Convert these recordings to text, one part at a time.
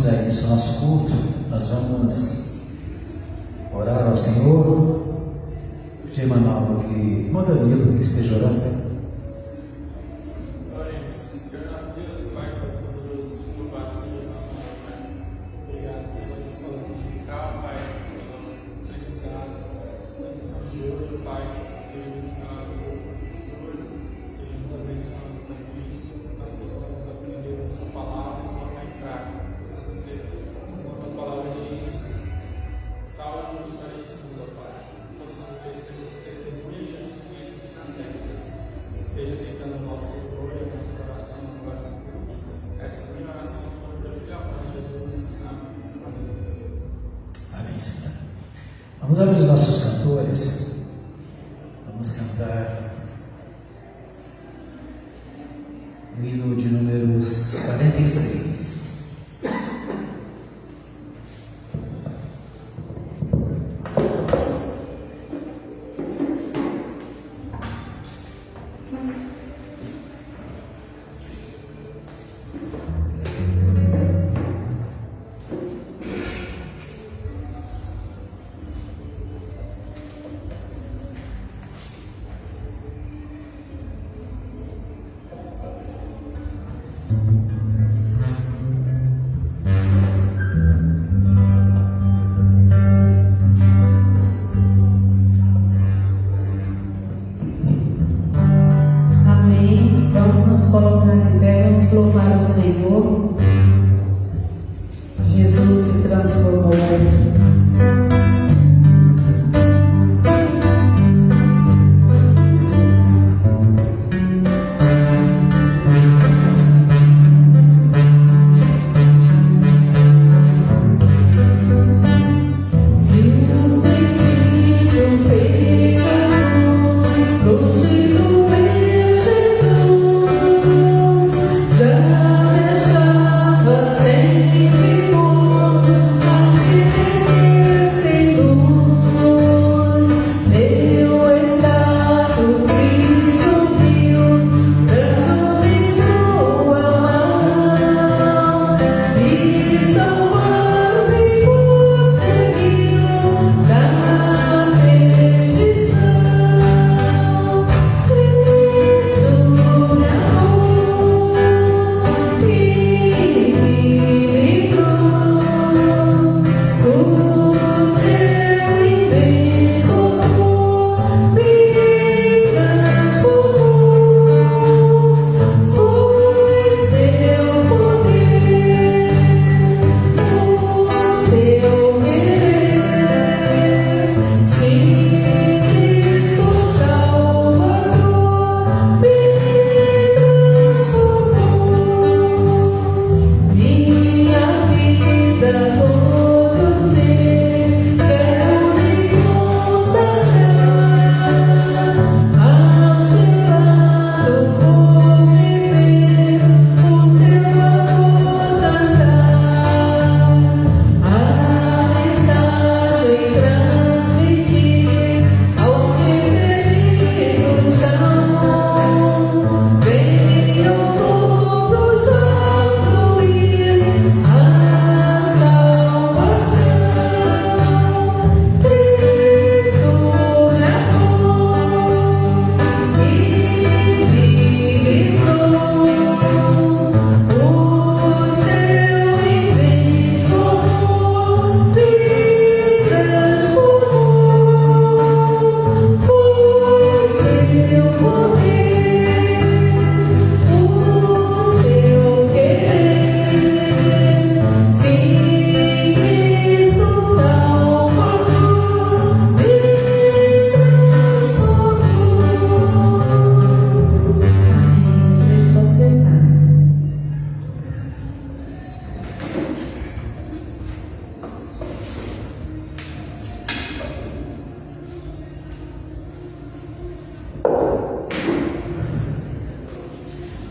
dar início ao nosso culto, nós vamos orar ao Senhor. Pedir Emanuel que manda Danilo que esteja orando. Vamos abrir os nossos cantores, vamos cantar o hino de números 46. Louvar o Senhor, Jesus que transformou o mundo.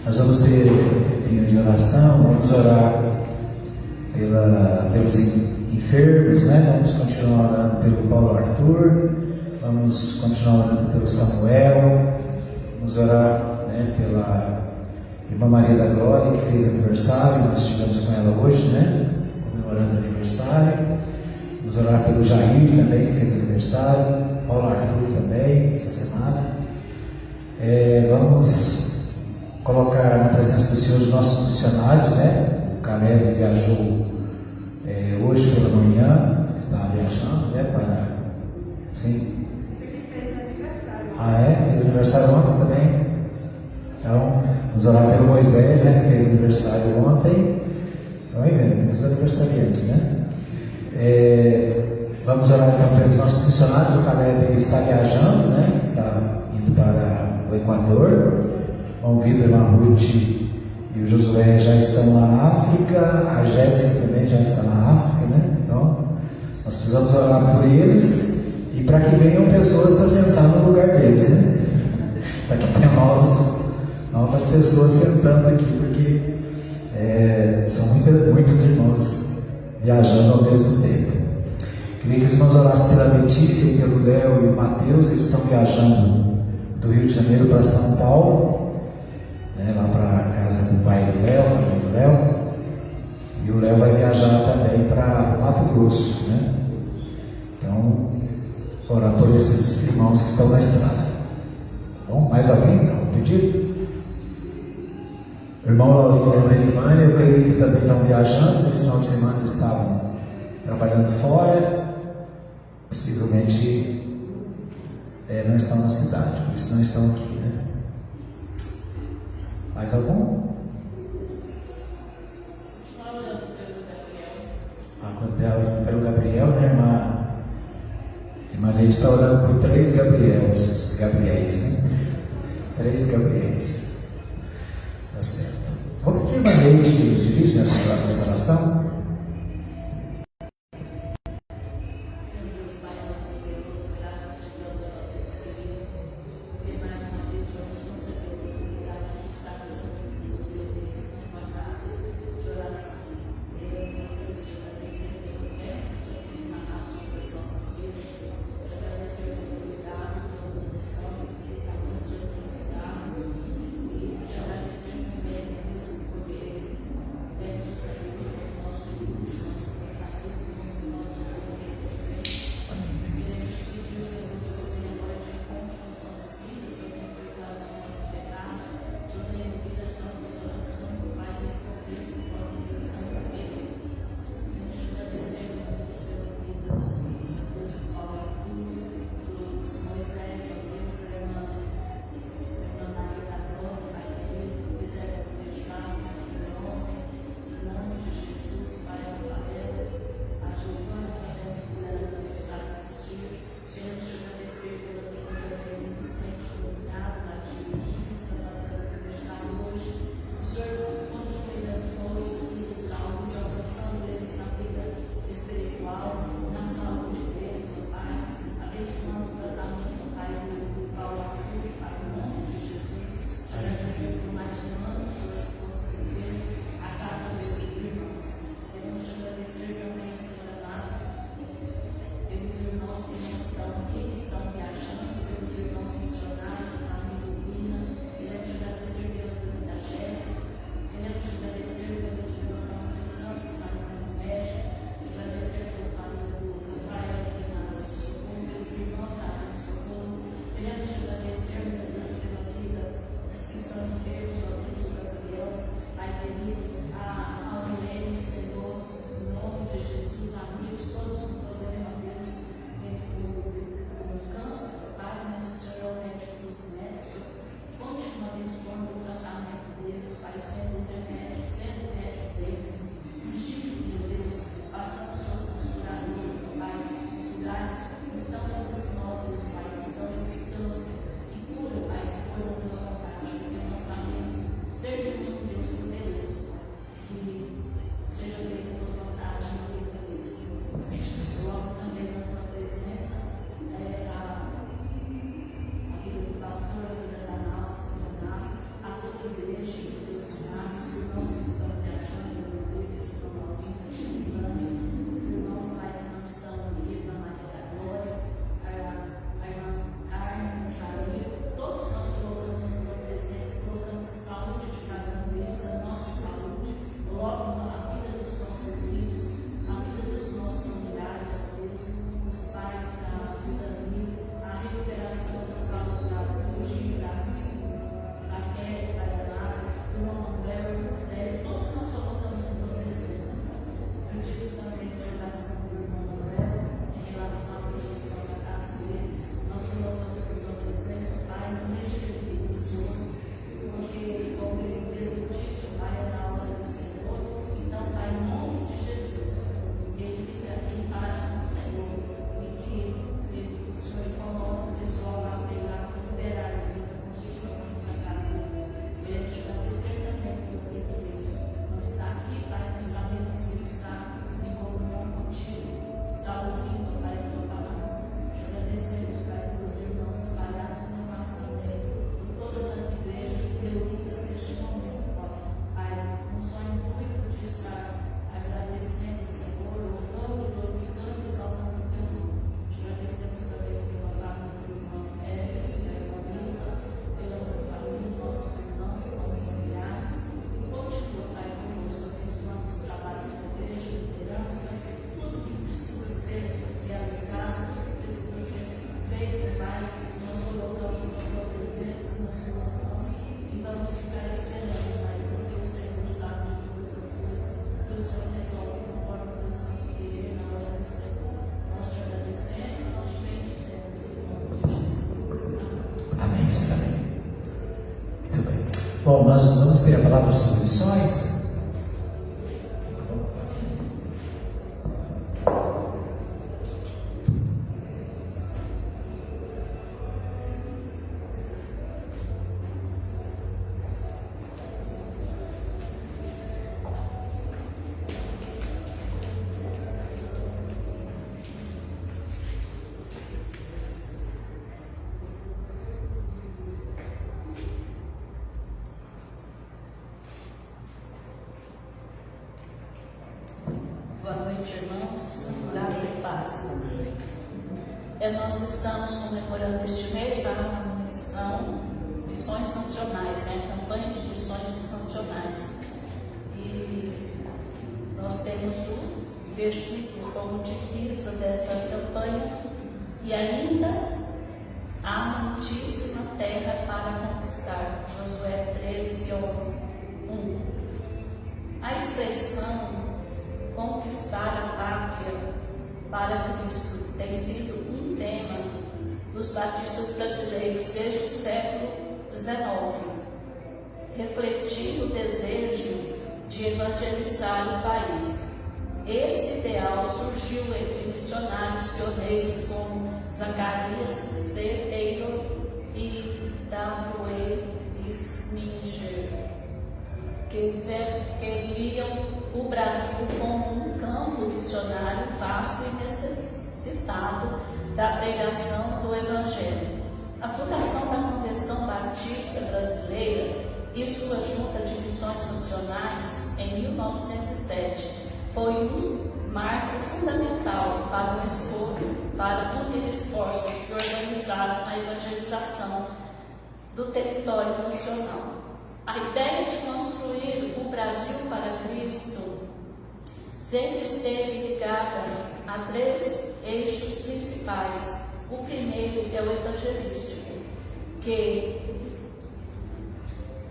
Nós vamos ter um tempinho de oração, vamos orar pelos enfermos, né? Vamos continuar orando pelo Paulo Arthur, vamos continuar orando pelo Samuel, vamos orar, né, pela irmã Maria da Glória, que fez aniversário, nós estivemos com ela hoje, né? comemorando aniversário. Vamos orar pelo Jair também, que fez aniversário. Paulo Arthur também, essa semana. Vamos colocar na presença do Senhor os nossos missionários, né? O Caleb viajou hoje pela manhã, está viajando, né? Para. Sim. Fez aniversário ontem também. Então, vamos orar pelo Moisés, né? Que fez aniversário ontem. Então, aí mesmo, muitos aniversariantes, né? Vamos orar então pelos nossos missionários. O Caleb está viajando, né? Está indo para o Equador. O Vitor, a irmã Ruth e o Josué já estão na África. A Jéssica também já está na África, né? Então, nós precisamos orar por eles e para que venham pessoas para sentar no lugar deles, né? Para que tenha novas pessoas sentando aqui, porque são muitos irmãos viajando ao mesmo tempo. Queria que os irmãos orassem pela Letícia e pelo Léo e o Mateus. Eles estão viajando do Rio de Janeiro para São Paulo, né, lá para a casa do pai do Léo, família do Léo. E o Léo vai viajar também para Mato Grosso, né? Então, orar por esses irmãos que estão na estrada. Bom, mais alguém? Algum pedido? O irmão Laurinho e a irmã Elivânia, eu creio que também estão viajando. Nesse final de semana eles estavam trabalhando fora. Possivelmente não estão na cidade, por isso não estão aqui, né? Mais algum? Pelo Gabriel, né, irmã? Irmã Leite está orando por 3 Gabriéis, né? 3 Gabriéis. Tá certo. Vou pedir a irmã Leite que nos dirige nessa oração. está ouvindo, Pai, a tua palavra. Agradecemos, Pai, pelos irmãos espalhados no nosso também, por todas as igrejas reunidas neste momento, Pai. Um sonho muito de estar agradecendo, Senhor, louvando, glorificando, exaltando o teu nome. Agradecemos também pela família do irmão Everson, da irmã Lisa, pela família dos nossos irmãos, nossos familiares. E continua, Pai, conosco, abençoando os trabalhos da igreja, liderança, tudo que precisa ser realizado, precisa ser feito, Pai. Nós colocamos na tua presença, nas tuas mãos, e vamos ficar esperando, Pai, porque o Senhor sabe de todas as coisas, e o Senhor resolve conforme o teu santo querer na hora do Senhor. Nós te agradecemos, nós te bendizemos, em nome de Jesus. Amém. Amém, Senhor. Amém. Muito bem. Bom, nós vamos ter a palavra sobre missões. Boa noite, irmãos. Graça e paz. Nós estamos comemorando este mês a Missões Nacionais, a campanha de missões nacionais. E nós temos o versículo como divisa dessa campanha: e ainda há muitíssima terra para conquistar. Josué 13:11. A expressão conquistar a pátria para Cristo tem sido um tema dos batistas brasileiros desde o século XIX, refletindo o desejo de evangelizar o país. Esse ideal surgiu entre missionários pioneiros como Zacarias C. Taylor e W.E. Sminger, que viam o Brasil como um campo missionário vasto e necessitado da pregação do Evangelho. A fundação da Convenção Batista Brasileira e sua Junta de Missões Nacionais, em 1907, foi um marco fundamental para unir esforços que organizaram a evangelização do território nacional. A ideia de construir o Brasil para Cristo sempre esteve ligada a três eixos principais. O primeiro é o evangelístico, que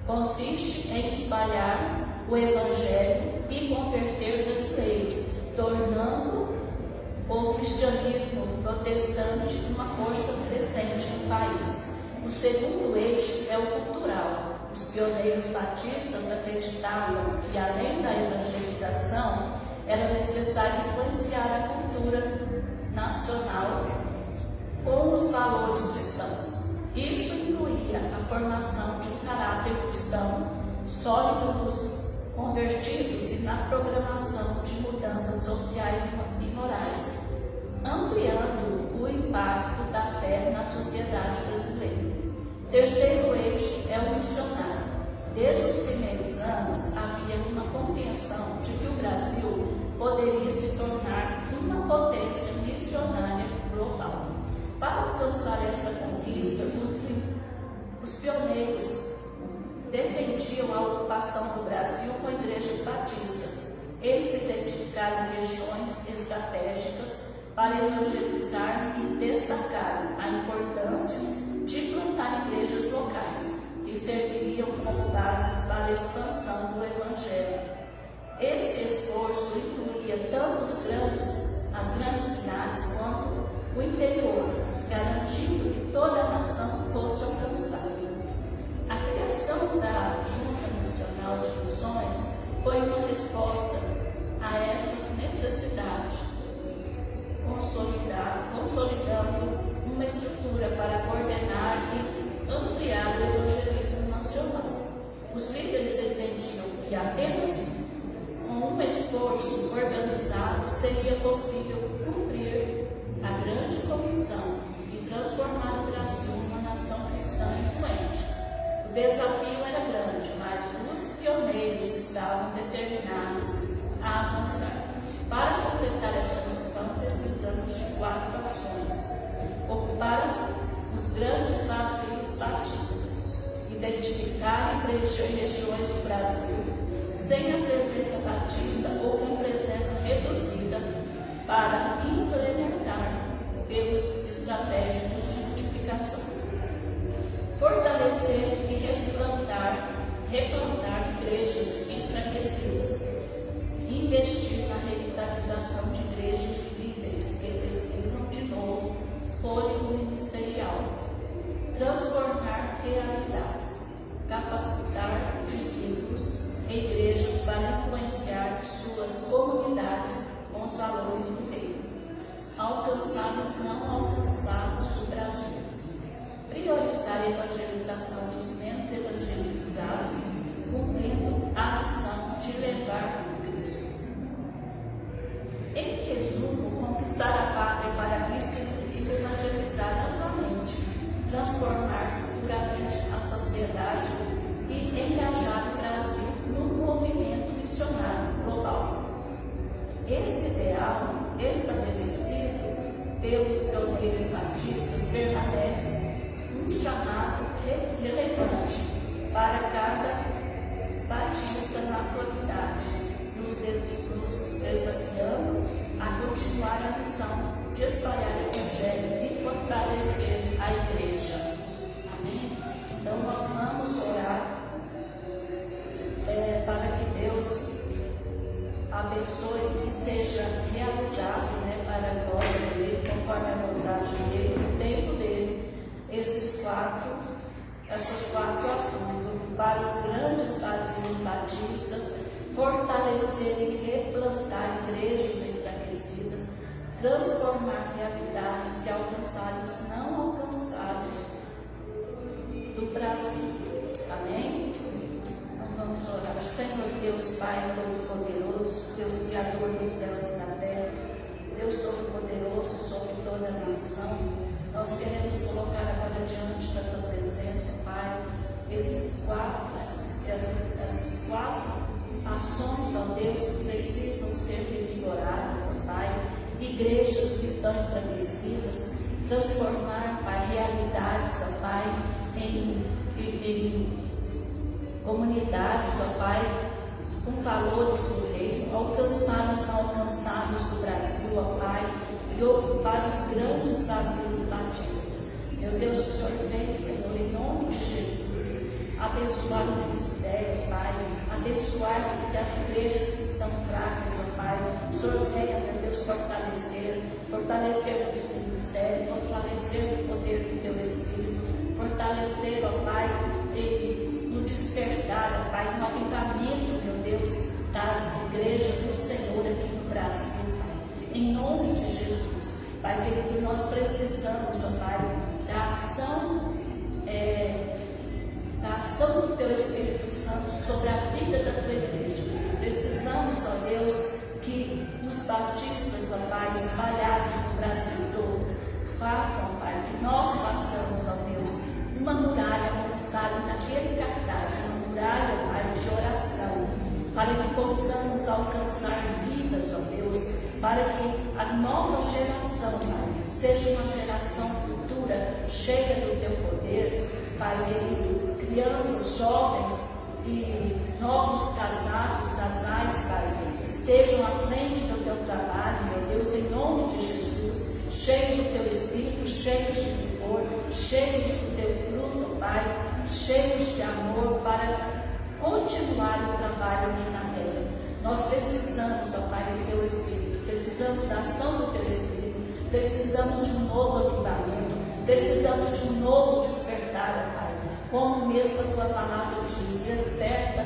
consiste em espalhar o Evangelho e converter brasileiros, tornando o cristianismo protestante uma força crescente no país. O segundo eixo é o cultural. Os pioneiros batistas acreditavam que, além da evangelização, era necessário influenciar a cultura nacional com os valores cristãos. Isso incluía a formação de um caráter cristão sólido nos convertidos e na programação de mudanças sociais e morais, ampliando o impacto da fé na sociedade brasileira. Terceiro eixo é o missionário. Desde os primeiros anos havia uma compreensão de que o Brasil poderia se tornar uma potência missionária global. Para alcançar essa conquista, os pioneiros defendiam a ocupação do Brasil com igrejas batistas. Eles identificaram regiões estratégicas para evangelizar e destacaram a importância de plantar igrejas locais, que serviriam como bases para a expansão do Evangelho. Esse esforço incluía tanto as grandes cidades quanto o interior, garantindo que toda a nação fosse alcançada. A criação da Junta Nacional de Missões foi uma resposta a essa necessidade, consolidando uma estrutura para coordenar e ampliar o evangelismo nacional. Os líderes entendiam que apenas com um esforço organizado seria possível cumprir regiões do Brasil, sem a presença batista ou com presença reduzida, para implementar pelas estratégias de multiplicação. Fortalecer e replantar igrejas enfraquecidas. Investir na revitalização de igrejas e líderes que precisam de novo fôlego ministerial. Transformar realidades. Capacitar discípulos e igrejas para influenciar suas comunidades com os valores do reino. Alcançar os não alcançados do Brasil. Priorizar a evangelização dos menos evangelizados, cumprindo a missão de levar Cristo. Em resumo, conquistar a pátria para Cristo significa evangelizar amplamente, transformar culturalmente a sociedade e engajar o Brasil no movimento missionário global. Esse ideal, estabelecido pelos pioneiros batistas, permanece um chamado relevante para cada batista na atualidade, nos desafiando a continuar a missão de espalhar o Evangelho e fortalecer a igreja. Amém? Então nós vamos orar para que Deus abençoe e seja realizado, para a glória dele, conforme a vontade dele, no tempo dele, essas quatro ações: ocupar os grandes vazios batistas, fortalecer e replantar igrejas enfraquecidas, transformar realidades e alcançar os não alcançados do Brasil. Amém? Então vamos orar. Senhor Deus Pai Todo-Poderoso, Deus Criador dos céus e da terra, Deus Todo-Poderoso sobre toda a nação, nós queremos colocar agora diante da Tua presença, Pai, essas quatro ações, ó Deus, que precisam ser revigoradas, ó Pai, igrejas que estão enfraquecidas, transformar, Pai, realidades, ó Pai, em comunidades, ó Pai, com valores do reino, alcançar os não alcançados do Brasil, ó Pai, e ocupar os grandes vazios batistas. Meu Deus, que o Senhor venha, Senhor, em nome de Jesus, abençoar o ministério, Pai, abençoar as igrejas que estão fracas, ó Pai. O Senhor venha, meu Deus, fortalecer os ministérios, fortalecer o poder do Teu Espírito, fortalecer, ó Pai, e no despertar, ó Pai, no avivamento, meu Deus, da igreja do Senhor aqui no Brasil, Pai. Em nome de Jesus, Pai querido, nós precisamos, ó Pai, da ação do Teu Espírito Santo sobre a vida da Tua igreja. Precisamos, ó Deus, que os batistas, ó Pai, espalhados no Brasil todo, façam, Pai, que nós façamos, ó Deus, uma muralha, como está ali naquele cartaz, uma muralha, Pai, de oração, para que possamos alcançar vidas, ó Deus, para que a nova geração, Pai, seja uma geração futura, cheia do Teu poder, Pai querido, crianças, jovens e novos casais, Pai, estejam à frente do Teu trabalho, meu Deus, em nome de Jesus, cheios do Teu Espírito, cheios de vigor, cheios do Teu fruto, Pai, cheios de amor, para continuar o trabalho aqui na terra. Nós precisamos, ó Pai, do Teu Espírito, precisamos da ação do Teu Espírito, precisamos de um novo avivamento, precisamos de um novo despertar, ó Pai. Como mesmo a Tua palavra diz, desperta,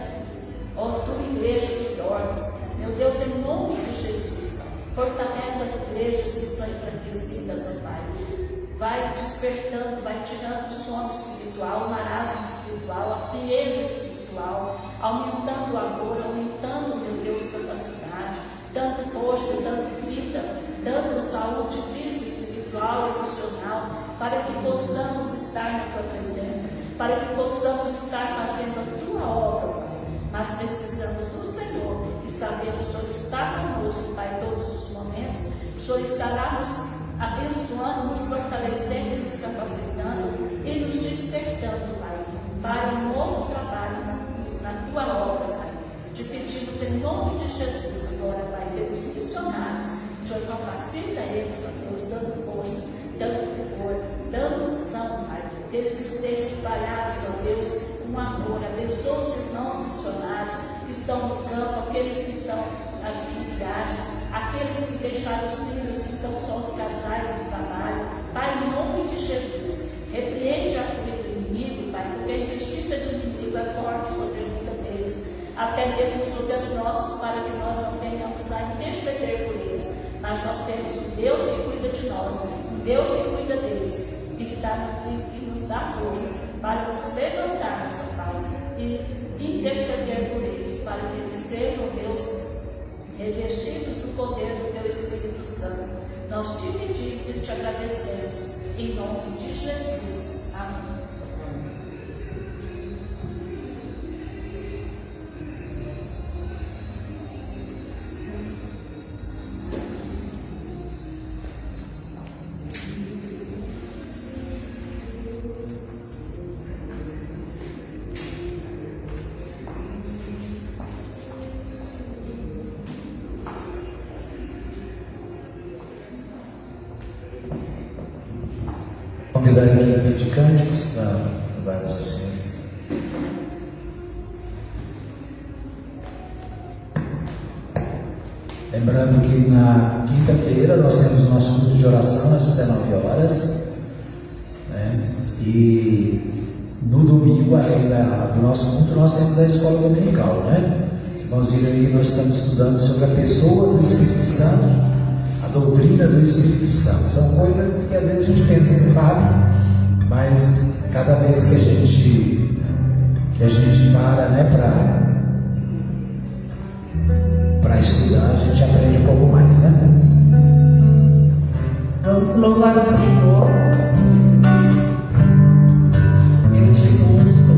ó Tua igreja que dormes. Meu Deus, em nome de Jesus, Pai, fortalece as igrejas que estão enfraquecidas, ó Pai. Vai despertando, vai tirando o sono espiritual, o marasmo espiritual, a frieza espiritual, aumentando o amor, aumentando, meu Deus, capacidade, dando força, dando vida, dando saúde física, espiritual, emocional, para que possamos estar na Tua presença, para que possamos estar fazendo a Tua obra, Pai. Mas precisamos do Senhor e saber que o Senhor está conosco, Pai, em todos os momentos. O Senhor estará nos abençoando, nos fortalecendo, nos capacitando e nos despertando, Pai, para um novo trabalho na na tua obra, Pai. Te pedimos em nome de Jesus agora, Pai, pelos missionários. O Senhor capacita eles, ó Deus, dando força, dando vigor, dando unção, Pai. Que eles estejam espalhados, ó Deus, com amor. Abençoa os irmãos missionários que estão no campo, aqueles que estão aqui em viagens, aqueles que deixaram os filhos, que estão só os casais no trabalho. Pai, em nome de Jesus, repreende a fúria do inimigo, Pai, porque a investida do inimigo é forte sobre a vida deles, até mesmo sobre as nossas, para que nós não tenhamos a interceder por eles. Mas nós temos um Deus que cuida de nós, um Deus que cuida deles e que nos dá força para nos levantarmos, ó Pai, e interceder por eles, para que eles sejam, Deus, revestidos do poder do Teu Espírito Santo. Nós te pedimos e te agradecemos, em nome de Jesus. Amém. Convidar a equipe de cânticos para levarmos ao Senhor. Lembrando que na quinta-feira nós temos o nosso culto de oração às 19 horas, né? E no domingo, além do nosso culto, nós temos a escola dominical, né? Vamos ver aí, nós estamos estudando sobre a pessoa do Espírito Santo, a doutrina do Espírito Santo. São coisas que às vezes a gente pensa que sabe, mas cada vez que a gente para, né, para estudar, a gente aprende um pouco mais, né? Vamos louvar o Senhor. Eu te busco.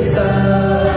Está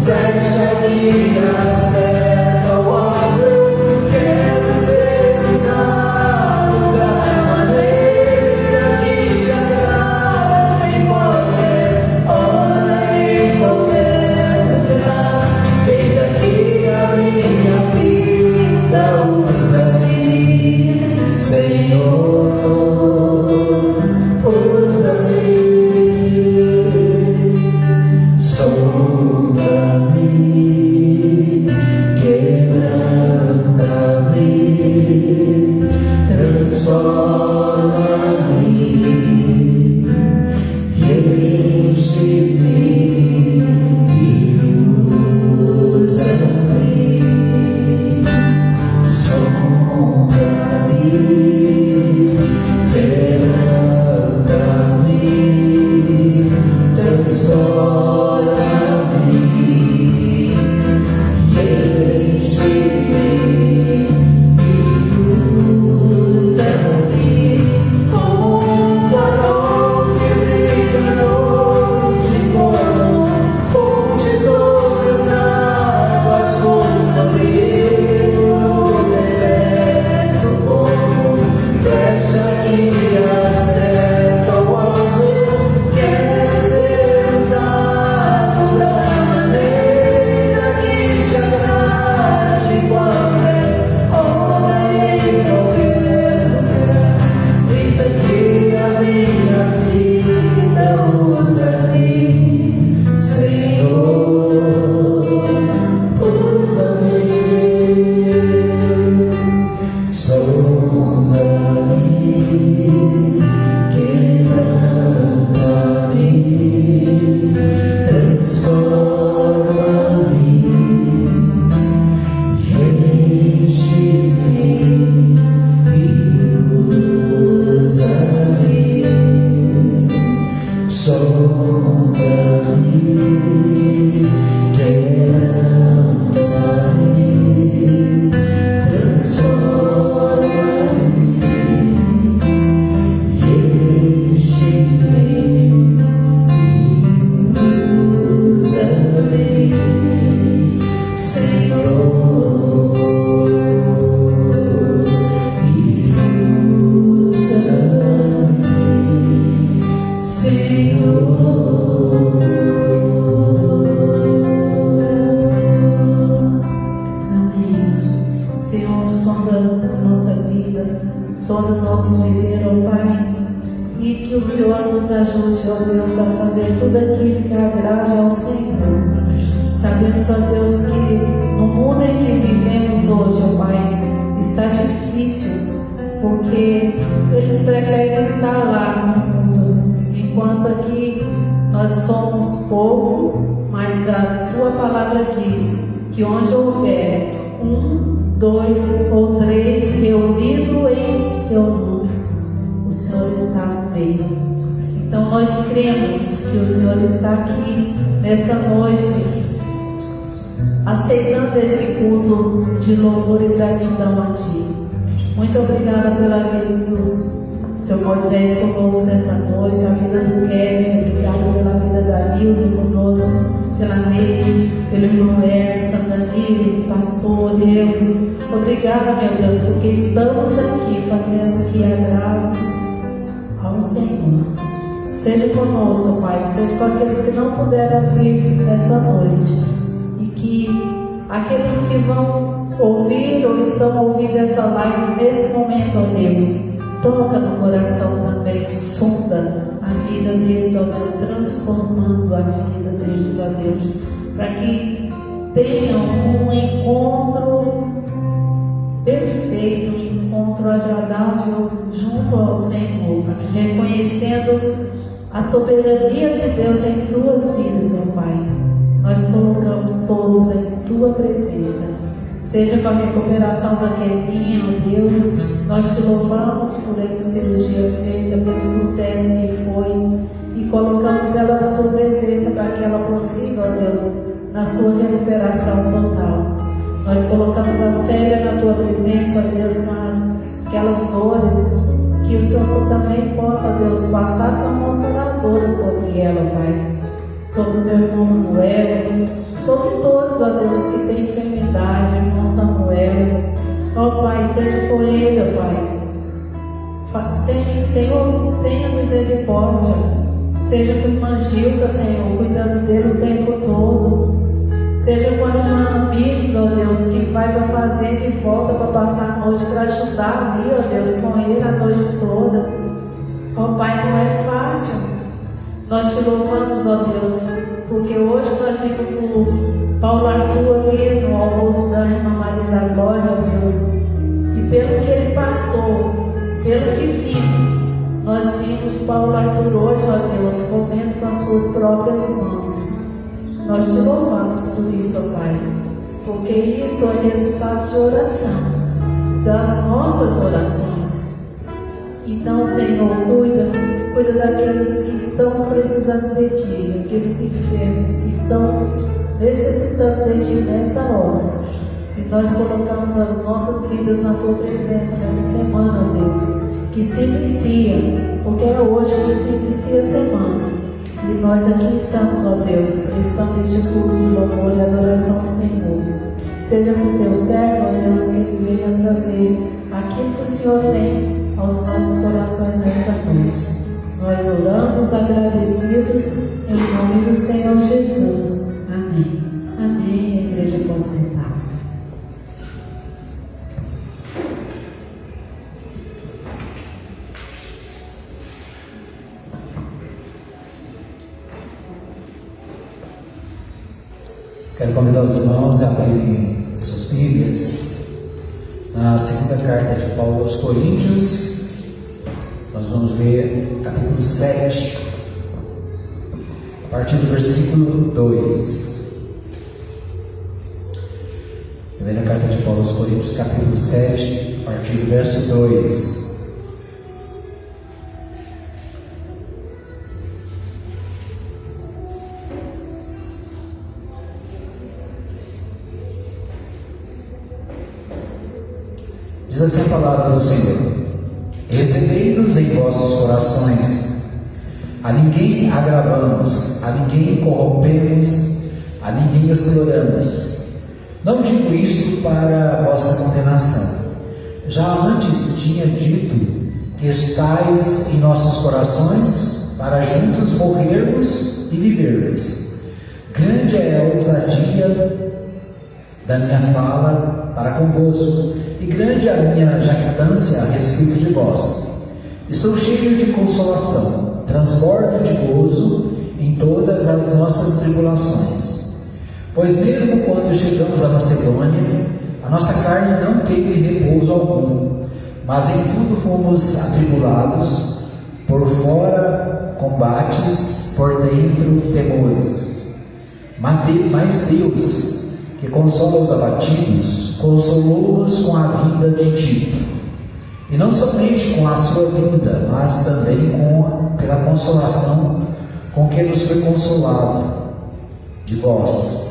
Fecha-me sobre o nosso viver, ó Pai. E que o Senhor nos ajude, ó Deus, a fazer tudo aquilo que agrade ao Senhor. Sabemos, ó Deus, que no mundo em que vivemos hoje, ó Pai, está difícil, porque eles preferem estar lá no mundo, enquanto aqui nós somos poucos, mas a Tua palavra diz que onde houver 1, 2 ou 3 reunidos em Teu nome, o Senhor está no meio. Então nós cremos que o Senhor está aqui nesta noite, aceitando esse culto de louvor e gratidão a Ti. Muito obrigada pela vida do Seu Moisés conosco nesta noite, a vida do Kevin, obrigada pela vida da Nilza conosco, pela Neide, pelo irmão Hermes, Sandanilo, pastor, eu. Obrigada, meu Deus, porque estamos aqui fazendo o que agrada ao Senhor. Seja conosco, Pai, seja com aqueles que não puderam vir esta noite, e que aqueles que vão ouvir ou estão ouvindo essa live nesse momento, ó Deus, toca no coração também, sonda a vida deles, ó Deus, transformando a vida deles, ó Deus, para que tenham um encontro perfeito, um encontro agradável junto ao Senhor, reconhecendo a soberania de Deus em suas vidas, ó Pai. Nós colocamos todos em Tua presença. Seja com a recuperação da Kevinha, ó Deus, nós Te louvamos por essa cirurgia feita, pelo sucesso que foi, e colocamos ela na Tua presença para que ela prossiga, ó Deus, na sua recuperação total. Nós colocamos a Célia na Tua presença, ó Deus, com aquelas dores, que o Senhor também possa, ó Deus, passar a Tua mão sanadora sobre ela, Pai, sobre o meu irmão Manuel, sobre todos, ó Deus, que têm enfermidade, irmão Samuel, ó Pai, seja com ele, ó Pai. Senhor, tenha misericórdia, seja com a irmã Gilda, Senhor, cuidando dele o tempo todo, seja com a irmã Miss, ó Deus, que vai para a fazenda e volta para passar a noite, para ajudar ali, ó Deus, com ele a noite toda. Ó Pai, não é fácil. Nós Te louvamos, ó Deus, porque hoje nós vimos o Paulo Arthur ali no almoço da irmã Maria da Glória, ó Deus, e pelo que ele passou, pelo que vimos, nós vimos o Paulo Arthur hoje, ó Deus, comendo com as suas próprias mãos. Nós Te louvamos por isso, ó Pai, porque isso é resultado de oração, das nossas orações. Então, Senhor, cuida daqueles que estão precisando de Ti, aqueles enfermos que estão necessitando de Ti nesta hora. E nós colocamos as nossas vidas na Tua presença nessa semana, ó Deus, que se inicia, porque é hoje que se inicia a semana. E nós aqui estamos, ó Deus, prestando este culto de louvor e adoração ao Senhor. Seja com Teu servo, ó Deus, que Ele venha trazer aquilo que o Senhor tem aos nossos corações nesta noite. Nós oramos agradecidos em nome do Senhor Jesus. Amém. Amém. A igreja pode sentar. Quero convidar os irmãos a abrirem suas Bíblias na segunda carta de Paulo aos Coríntios. Nós vamos ler capítulo 7, a partir do versículo 2. Primeira carta de Paulo aos Coríntios, capítulo 7, a partir do verso 2. Diz assim a palavra do Senhor: recebei-nos em vossos corações, a ninguém agravamos, a ninguém corrompemos, a ninguém exploramos. Não digo isto para a vossa condenação. Já antes tinha dito que estais em nossos corações, para juntos morrermos e vivermos. Grande é a ousadia da minha fala para convosco, e grande é a minha jactância a respeito de vós. Estou cheio de consolação, transbordo de gozo em todas as nossas tribulações. Pois mesmo quando chegamos à Macedônia, a nossa carne não teve repouso algum, mas em tudo fomos atribulados, por fora combates, por dentro temores. Mas Deus, que consola os abatidos, consolou-nos com a vinda de Tito. E não somente com a sua vinda, mas também pela consolação com que nos foi consolado de vós,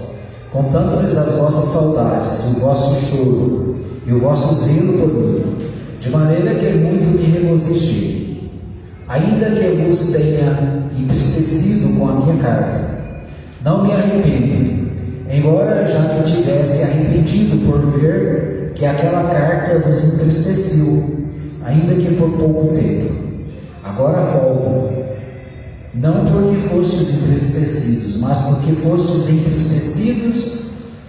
contando-lhes as vossas saudades, o vosso choro e o vosso zelo por mim, de maneira que muito me regozijei, ainda que eu vos tenha entristecido com a minha carta. Não me arrependo, embora já me tivesse arrependido por ver que aquela carta vos entristeceu, ainda que por pouco tempo. Agora folgo, não porque fostes entristecidos, mas porque fostes entristecidos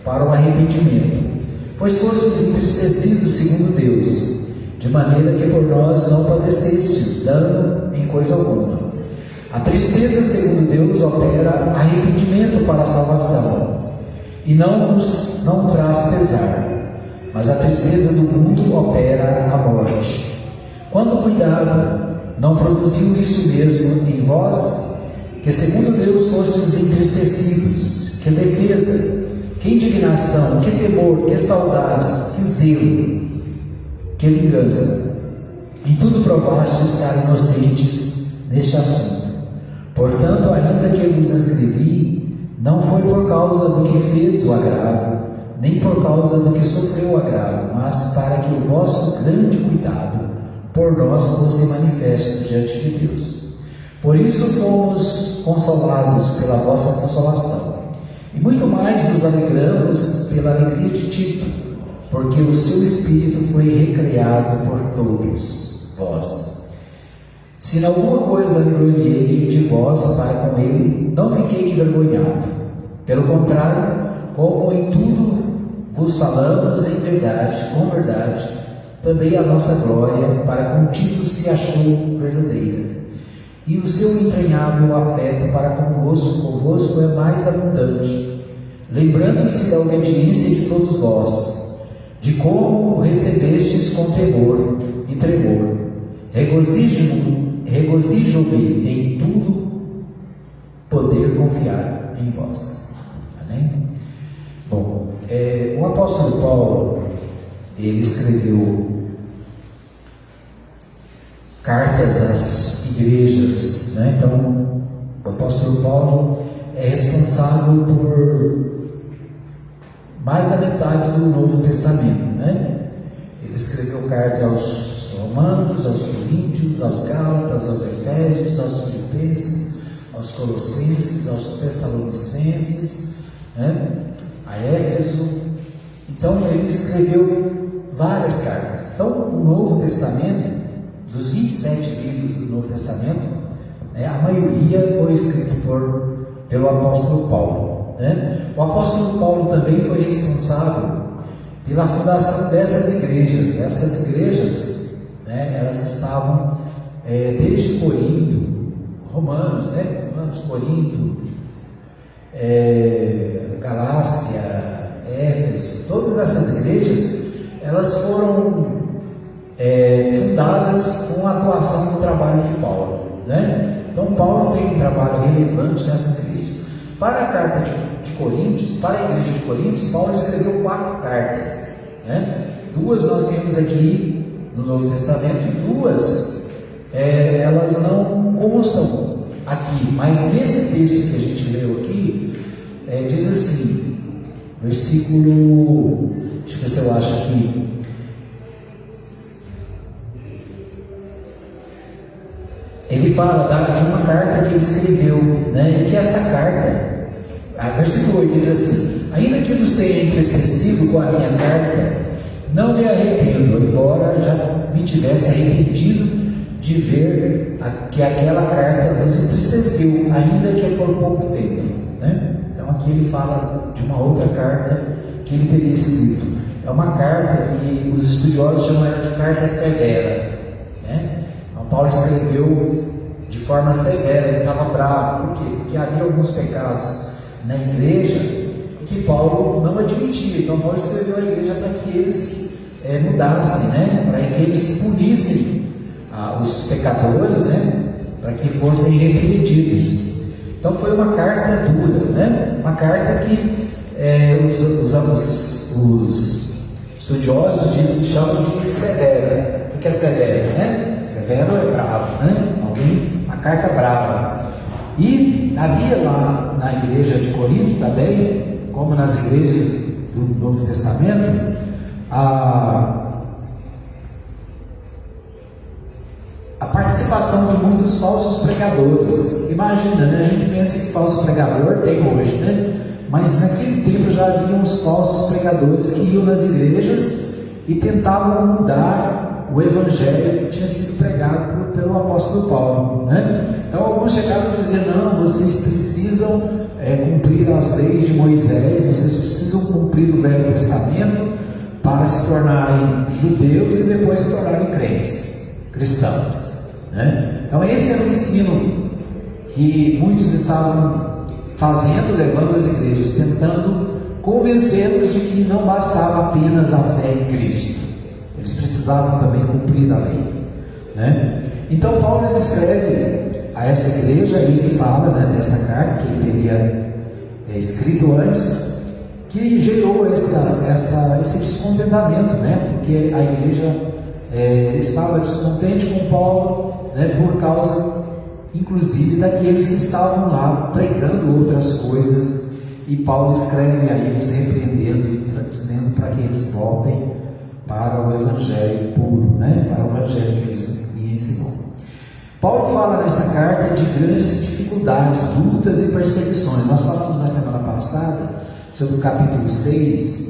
para o arrependimento, pois fostes entristecidos segundo Deus, de maneira que por nós não padecestes dano em coisa alguma. A tristeza segundo Deus opera arrependimento para a salvação, e não traz pesar, mas a tristeza do mundo opera a morte. Quando cuidado não produziu isso mesmo em vós, que segundo Deus fostes entristecidos, que defesa, que indignação, que temor, que saudades, que zelo, que vingança. Em tudo provaste estar inocentes neste assunto. Portanto, ainda que eu vos escrevi, não foi por causa do que fez o agravo, nem por causa do que sofreu o agravo, mas para que o vosso grande cuidado por nós fosse manifesto diante de Deus. Por isso fomos consolados pela vossa consolação, e muito mais nos alegramos pela alegria de Tito, porque o seu espírito foi recreado por todos vós. Se em alguma coisa me gloriei de vós para com ele, não fiquei envergonhado. Pelo contrário, como em tudo vos falamos em verdade, com verdade, também a nossa glória para com Tito se achou verdadeira. E o seu entranhável afeto para convosco é mais abundante, lembrando-se da obediência de todos vós, de como o recebestes com temor e tremor. Regozijo-me em tudo poder confiar em vós. Amém? Bom, o apóstolo Paulo, ele escreveu cartas às igrejas, né? Então, o apóstolo Paulo é responsável por mais da metade do Novo Testamento, né? Ele escreveu cartas aos Romanos, aos Coríntios, aos Gálatas, aos Efésios, aos Filipenses, aos Colossenses, aos Tessalonicenses, né? A Éfeso. Então ele escreveu várias cartas. Então o Novo Testamento, dos 27 livros do Novo Testamento, né, a maioria foi escrito pelo apóstolo Paulo, né? O apóstolo Paulo também foi responsável pela fundação dessas igrejas. Essas igrejas, né, elas estavam desde Corinto, Romanos, Corinto, Galácia, Éfeso, todas essas igrejas, elas foram fundadas com a atuação do trabalho de Paulo, né? Então Paulo tem um trabalho relevante nessas igrejas. Para a carta de Coríntios, para a igreja de Coríntios, Paulo escreveu 4 cartas, né? 2 nós temos aqui no Novo Testamento, e 2 elas não constam aqui, mas nesse texto que a gente leu aqui, diz assim, versículo, deixa eu ver se eu acho aqui, ele fala de uma carta que ele escreveu, né? E que essa carta, versículo 8 diz assim: ainda que vos tenha entristecido com a minha carta, não me arrependo, embora já me tivesse arrependido de ver que aquela carta vos entristeceu, ainda que por pouco tempo, né? Então aqui ele fala de uma outra carta que ele teria escrito. é uma carta que os estudiosos chamam ela de carta severa, né? Então, Paulo escreveu de forma severa, ele estava bravo. Por quê? Porque havia alguns pecados na igreja que Paulo não admitia. Então Paulo escreveu à igreja para que eles mudassem, né? Para que eles punissem os pecadores, né? Para que fossem repreendidos. Então foi uma carta dura, né? Uma carta que os estudiosos chamam de severa. O que é severa, né? Severo é bravo, né? Uma carta brava. E havia lá na igreja de Corinto também, como nas igrejas do Novo Testamento, a participação de muitos falsos pregadores. Imagina, né? A gente pensa que falso pregador tem hoje, né? Mas naquele tempo já haviam os falsos pregadores que iam nas igrejas e tentavam mudar o evangelho que tinha sido pregado pelo apóstolo Paulo, né? Então alguns chegavam a dizer: não, vocês precisam cumprir as leis de Moisés, vocês precisam cumprir o Velho Testamento para se tornarem judeus e depois se tornarem cristãos, né? Então esse era o ensino que muitos estavam fazendo, levando as igrejas, tentando convencê-los de que não bastava apenas a fé em Cristo, eles precisavam também cumprir a lei, né? Então Paulo ele escreve a essa igreja e ele fala, né, dessa carta que ele teria escrito antes, que gerou esse descontentamento, né? Porque a igreja estava descontente com Paulo, né, por causa inclusive daqueles que estavam lá pregando outras coisas, e Paulo escreve a eles repreendendo e dizendo para que eles voltem para o evangelho puro, né? Para o evangelho que eles lhe ensinou. Paulo fala nessa carta de grandes dificuldades, lutas e perseguições. Nós falamos na semana passada sobre o capítulo 6,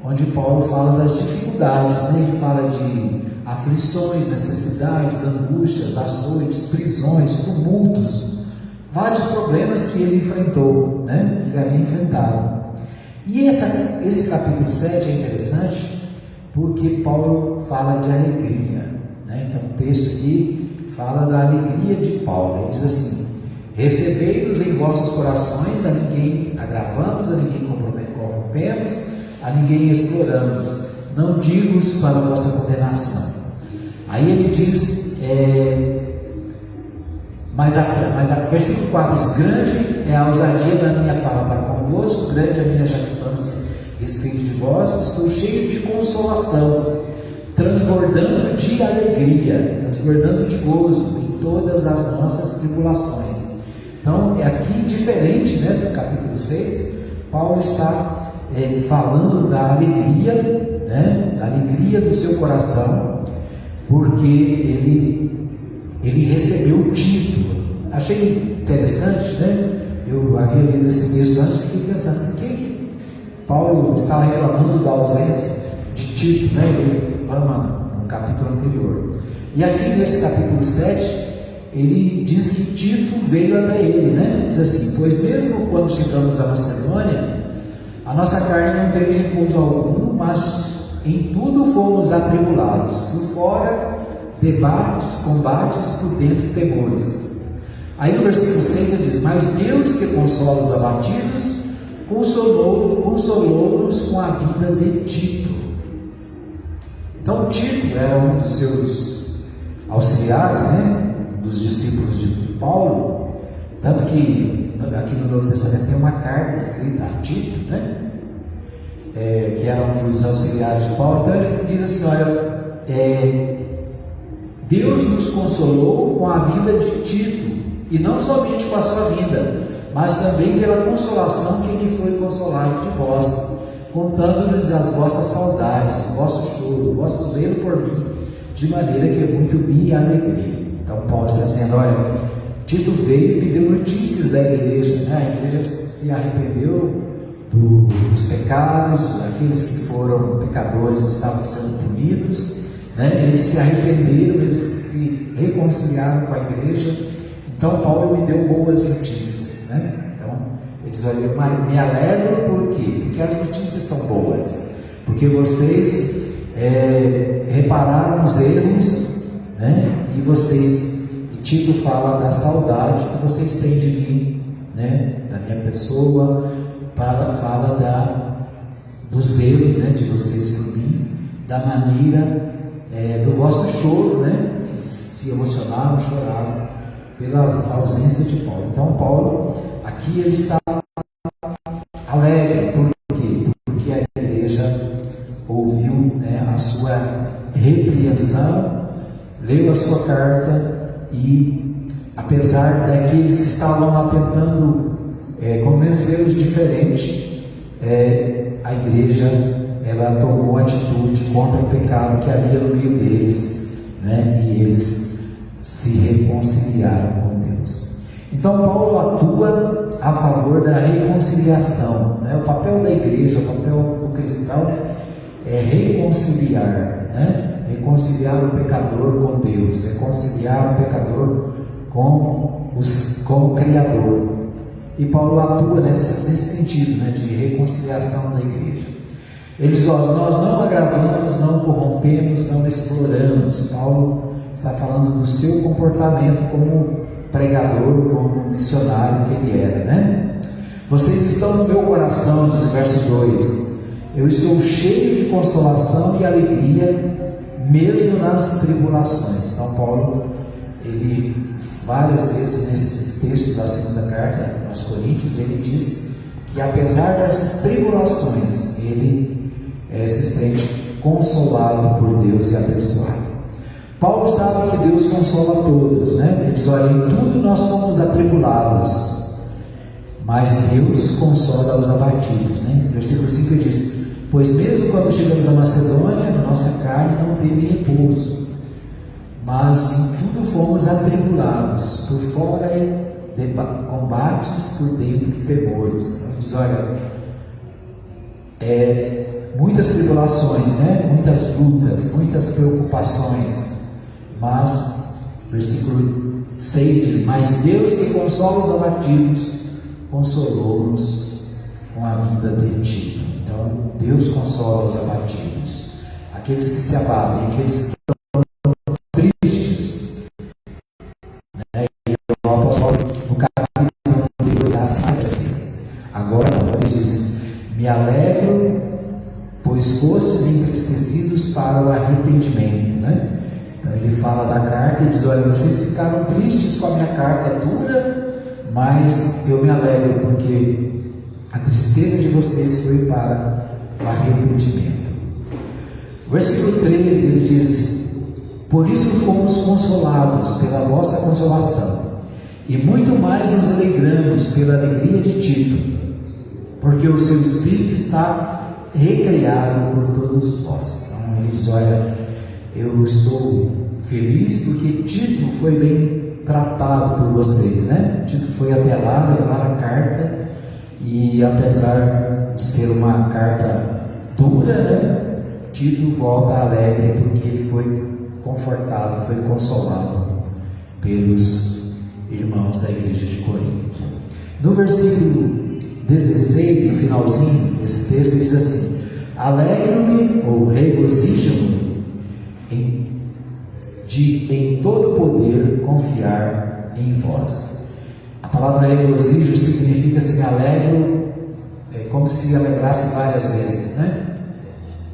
onde Paulo fala das dificuldades, né? Ele fala de aflições, necessidades, angústias, açoites, prisões, tumultos, vários problemas que ele enfrentou, né? Que ele havia enfrentado. E esse capítulo 7 é interessante porque Paulo fala de alegria, né? Então o texto aqui fala da alegria de Paulo. Ele diz assim: recebei-nos em vossos corações, a ninguém agravamos, a ninguém corrompemos, a ninguém exploramos, não digo para a vossa condenação. Aí ele diz, versículo 4 diz: grande é a ousadia da minha fala para convosco, grande é a minha jactância a respeito de vós, estou cheio de consolação, transbordando de alegria, transbordando de gozo em todas as nossas tribulações. Então, é aqui diferente, né, do capítulo 6, Paulo está falando da alegria, né, da alegria do seu coração, porque ele recebeu o título. Achei interessante, né? Eu havia lido esse texto antes e fiquei pensando, por que Paulo estava reclamando da ausência de Tito, né? Ele fala no capítulo anterior. E aqui nesse capítulo 7, ele diz que Tito veio até ele, né? Diz assim: pois mesmo quando chegamos à Macedônia, a nossa carne não teve repouso algum, mas em tudo fomos atribulados, por fora debates, combates, por dentro temores. Aí no versículo 6 ele diz: mas Deus, que consola os abatidos, consolou-nos com a vida de Tito. Então Tito era um dos seus auxiliares, né? Um dos discípulos de Paulo, tanto que aqui no Novo Testamento tem uma carta escrita a Tito, né? Que era um dos auxiliares de Paulo. Então ele diz assim: olha, Deus nos consolou com a vida de Tito, e não somente com a sua vida, mas também pela consolação que ele foi consolado de vós, contando-nos as vossas saudades, o vosso choro, o vosso zelo por mim, de maneira que muito me alegrei. Então Paulo está dizendo: olha, Tito veio e me deu notícias da igreja, né? A igreja se arrependeu dos pecados, aqueles que foram pecadores estavam sendo punidos, né? Eles se arrependeram, eles se reconciliaram com a igreja. Então Paulo me deu boas notícias, né? Então ele diz: olha, eu me alegro por quê? Porque as notícias são boas. porque vocês repararam os erros, né? E Tito fala da saudade que vocês têm de mim, né? Da minha pessoa, fala do zelo, né? De vocês por mim, da maneira do vosso choro, né? Eles se emocionaram, choraram pela ausência de Paulo. Então Paulo aqui ele está alegre. Por quê? Porque a igreja ouviu, né, a sua repreensão, leu a sua carta e, apesar daqueles que estavam lá tentando convencê-los diferente, a igreja ela tomou atitude contra o pecado que havia no meio deles, né, e eles se reconciliaram com Deus. Então Paulo atua a favor da reconciliação, né? O papel da igreja, o papel do cristão é reconciliar, né? Reconciliar o pecador com Deus, reconciliar o pecador com o Criador. E Paulo atua nesse sentido, né? De reconciliação da igreja. Ele diz: nós não agravamos, não corrompemos, não exploramos. Paulo está falando do seu comportamento como pregador, como missionário que ele era, né? Vocês estão no meu coração, diz o verso 2. Eu estou cheio de consolação e alegria, mesmo nas tribulações. Então Paulo, ele várias vezes nesse texto da segunda carta aos Coríntios, ele diz que apesar das tribulações, ele se sente consolado por Deus e abençoado. Paulo sabe que Deus consola todos, né? Ele diz: olha, em tudo nós fomos atribulados, mas Deus consola os abatidos, né? Versículo 5 ele diz: pois mesmo quando chegamos à Macedônia, nossa carne não teve repouso, mas em tudo fomos atribulados, por fora de combates, por dentro temores. Então ele diz: olha, muitas tribulações, né? Muitas lutas, muitas preocupações, mas versículo 6 diz: mas Deus que consola os abatidos consolou-nos com a vinda de Tito. Então Deus consola os abatidos, aqueles que se abatem, aqueles que estão tristes, né? E o apóstolo no capítulo anterior da agora ele diz: me alegro, pois fostes entristecidos para o arrependimento, né? Então ele fala da carta e diz: olha, vocês ficaram tristes com a minha carta dura, mas eu me alegro porque a tristeza de vocês foi para o arrependimento. Versículo 13 ele diz: por isso fomos consolados pela vossa consolação, e muito mais nos alegramos pela alegria de Tito, porque o seu espírito está recriado por todos vós. Então ele diz: olha, eu estou feliz porque Tito foi bem tratado por vocês, né? Tito foi até lá levar a carta, e apesar de ser uma carta dura, né? Tito volta alegre porque ele foi confortado, foi consolado pelos irmãos da igreja de Corinto. No versículo 16, no finalzinho desse texto, diz assim: alegro-me ou regozijo-me em todo poder confiar em vós. A palavra regozijo significa assim, alegro, como se alegrasse várias vezes, né?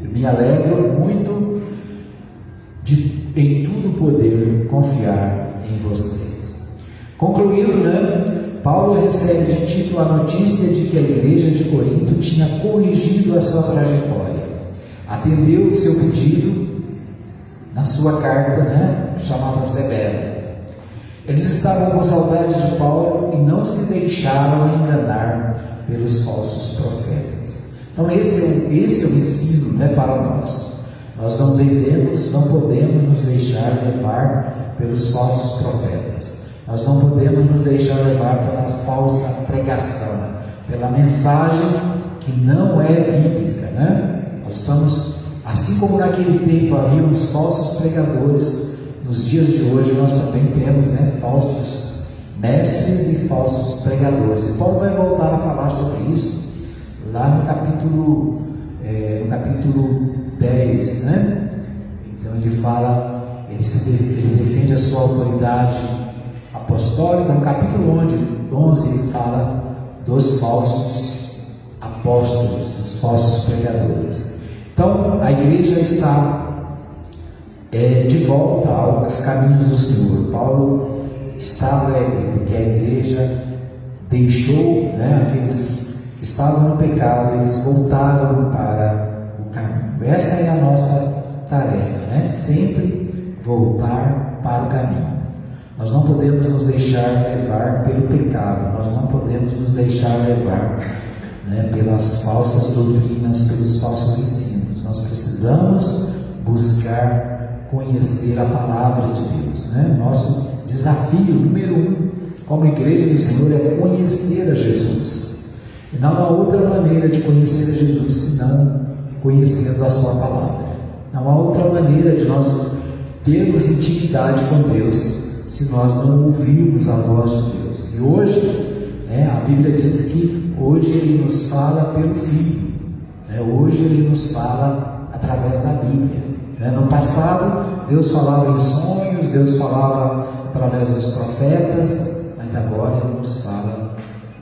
Eu me alegro muito em tudo poder confiar em vocês. Concluindo, né? Paulo recebe de Tito a notícia de que a igreja de Corinto tinha corrigido a sua trajetória, atendeu o seu pedido na sua carta, né, chamada severa. Eles estavam com saudade de Paulo e não se deixaram enganar pelos falsos profetas. Então esse é o ensino, né, para nós. Nós não devemos, não podemos nos deixar levar pelos falsos profetas. Nós não podemos nos deixar levar pela falsa pregação, pela mensagem que não é bíblica, né? Nós estamos, assim como naquele tempo havia os falsos pregadores, nos dias de hoje nós também temos, né, falsos mestres e falsos pregadores. E Paulo vai voltar a falar sobre isso lá no capítulo no capítulo 10, né? Então ele fala, ele defende a sua autoridade apostólica. No capítulo 11 ele fala dos falsos apóstolos, dos falsos pregadores. Então a igreja está de volta aos caminhos do Senhor. Paulo está alegre porque a igreja deixou, aqueles que estavam no pecado, eles voltaram para o caminho. Essa é a nossa tarefa, sempre voltar para o caminho. Nós não podemos nos deixar levar pelo pecado, nós não podemos nos deixar levar pelas falsas doutrinas, pelos falsos ensinos. Nós precisamos buscar conhecer a palavra de Deus. Nosso desafio número 1 como igreja do Senhor é conhecer a Jesus. E não há outra maneira de conhecer a Jesus senão conhecendo a sua palavra. Não há outra maneira de nós termos intimidade com Deus se nós não ouvirmos a voz de Deus. E hoje, a Bíblia diz que hoje Ele nos fala pelo Filho. Hoje Ele nos fala através da Bíblia. No passado, Deus falava em sonhos, Deus falava através dos profetas, mas agora Ele nos fala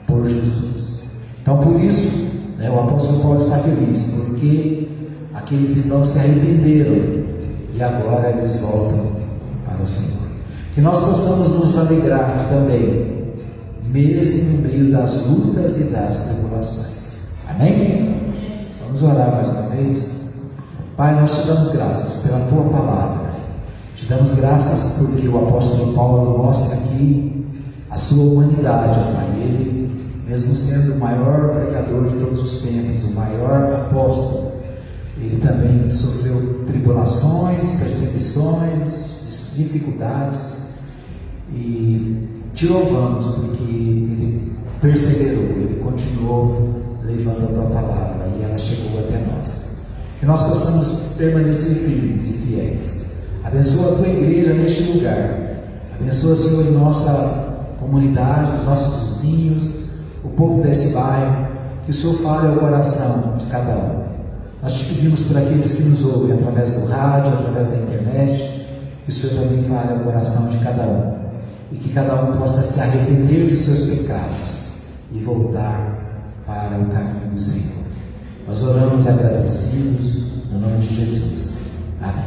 por Jesus. Então, por isso, o apóstolo Paulo está feliz, porque aqueles irmãos se arrependeram e agora eles voltam para o Senhor. Que nós possamos nos alegrar também, mesmo no meio das lutas e das tribulações. Amém? Vamos orar mais uma vez. Pai, nós te damos graças pela tua palavra. Te damos graças porque o apóstolo Paulo mostra aqui a sua humanidade, ó Pai. Ele, mesmo sendo o maior pregador de todos os tempos, o maior apóstolo, ele também sofreu tribulações, perseguições, dificuldades, e te louvamos porque ele perseverou, ele continuou levando a tua palavra e ela chegou até nós. Que nós possamos permanecer firmes e fiéis. Abençoa a tua igreja neste lugar. Abençoa, Senhor, nossa comunidade, os nossos vizinhos, o povo desse bairro. Que o Senhor fale ao coração de cada um. Nós te pedimos por aqueles que nos ouvem através do rádio, através da internet, que o Senhor também fale ao coração de cada um. E que cada um possa se arrepender dos seus pecados e voltar para o caminho do Senhor. Nós oramos agradecidos no nome de Jesus. Amém.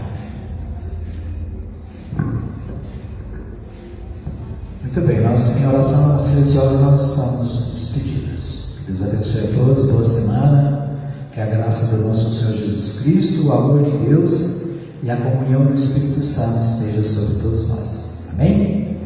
Muito bem, nós em oração silenciosa nós estamos despedidos. Que Deus abençoe a todos, boa semana. Que a graça do nosso Senhor Jesus Cristo, o amor de Deus e a comunhão do Espírito Santo esteja sobre todos nós. Amém?